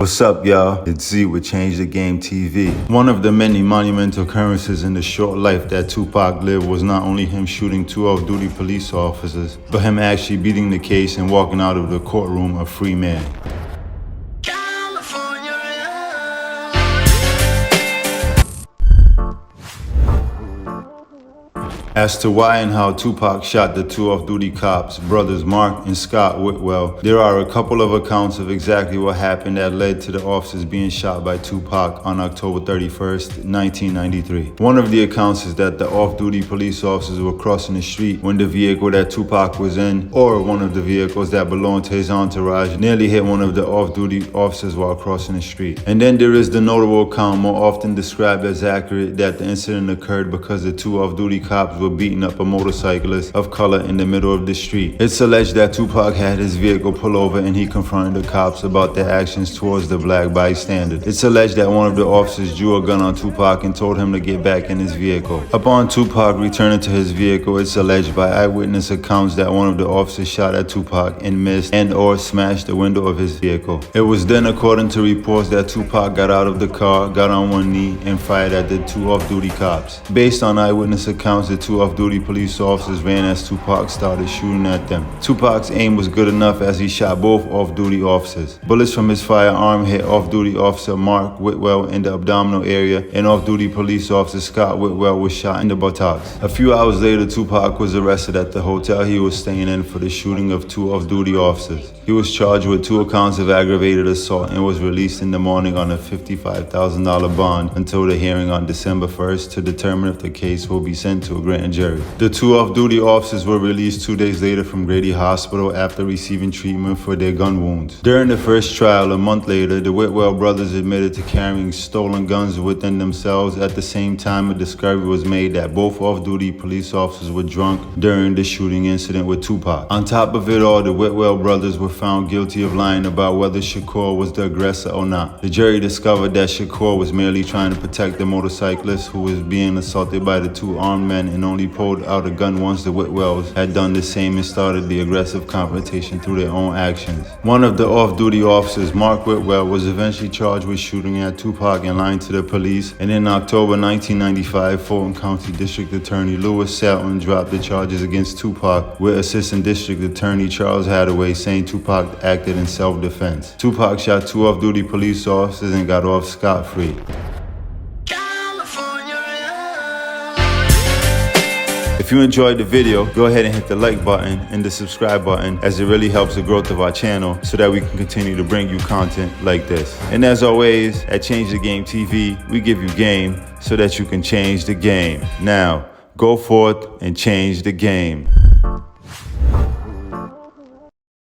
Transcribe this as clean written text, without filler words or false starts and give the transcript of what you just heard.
What's up, y'all? It's Z with Change the Game TV. One of the many monumental occurrences in the short life that Tupac lived was not only him shooting two off-duty police officers, but him actually beating the case and walking out of the courtroom a free man. As to why and how Tupac shot the two off-duty cops, brothers Mark and Scott Whitwell, there are a couple of accounts of exactly what happened that led to the officers being shot by Tupac on October 31st, 1993. One of the accounts is that the off-duty police officers were crossing the street when the vehicle that Tupac was in, or one of the vehicles that belonged to his entourage, nearly hit one of the off-duty officers while crossing the street. And then there is the notable account, more often described as accurate, that the incident occurred because the two off-duty cops were beating up a motorcyclist of color in the middle of the street. It's alleged that Tupac had his vehicle pull over and he confronted the cops about their actions towards the black bystander. It's alleged that one of the officers drew a gun on Tupac and told him to get back in his vehicle. Upon Tupac returning to his vehicle, it's alleged by eyewitness accounts that one of the officers shot at Tupac and missed and/or smashed the window of his vehicle. It was then, according to reports, that Tupac got out of the car, got on one knee, and fired at the two off-duty cops. Based on eyewitness accounts, the two off-duty police officers ran as Tupac started shooting at them. Tupac's aim was good enough as he shot both off-duty officers. Bullets from his firearm hit off-duty officer Mark Whitwell in the abdominal area, and off-duty police officer Scott Whitwell was shot in the buttocks. A few hours later, Tupac was arrested at the hotel he was staying in for the shooting of two off-duty officers. He was charged with 2 accounts of aggravated assault and was released in the morning on a $55,000 bond until the hearing on December 1st to determine if the case will be sent to a grand jury. The two off-duty officers were released 2 days later from Grady Hospital after receiving treatment for their gun wounds. During the first trial, a month later, the Whitwell brothers admitted to carrying stolen guns within themselves. At the same time, a discovery was made that both off-duty police officers were drunk during the shooting incident with Tupac. On top of it all, the Whitwell brothers were found guilty of lying about whether Shakur was the aggressor or not. The jury discovered that Shakur was merely trying to protect the motorcyclist who was being assaulted by the two armed men and only pulled out a gun once the Whitwells had done the same and started the aggressive confrontation through their own actions. One of the off-duty officers, Mark Whitwell, was eventually charged with shooting at Tupac and lying to the police, and in October 1995, Fulton County District Attorney Louis Selton dropped the charges against Tupac, with Assistant District Attorney Charles Hathaway saying Tupac acted in self-defense. Tupac shot 2 off-duty police officers and got off scot-free. If you enjoyed the video, go ahead and hit the like button and the subscribe button, as it really helps the growth of our channel so that we can continue to bring you content like this. And as always, at Change the Game TV, we give you game so that you can change the game. Now, go forth and change the game.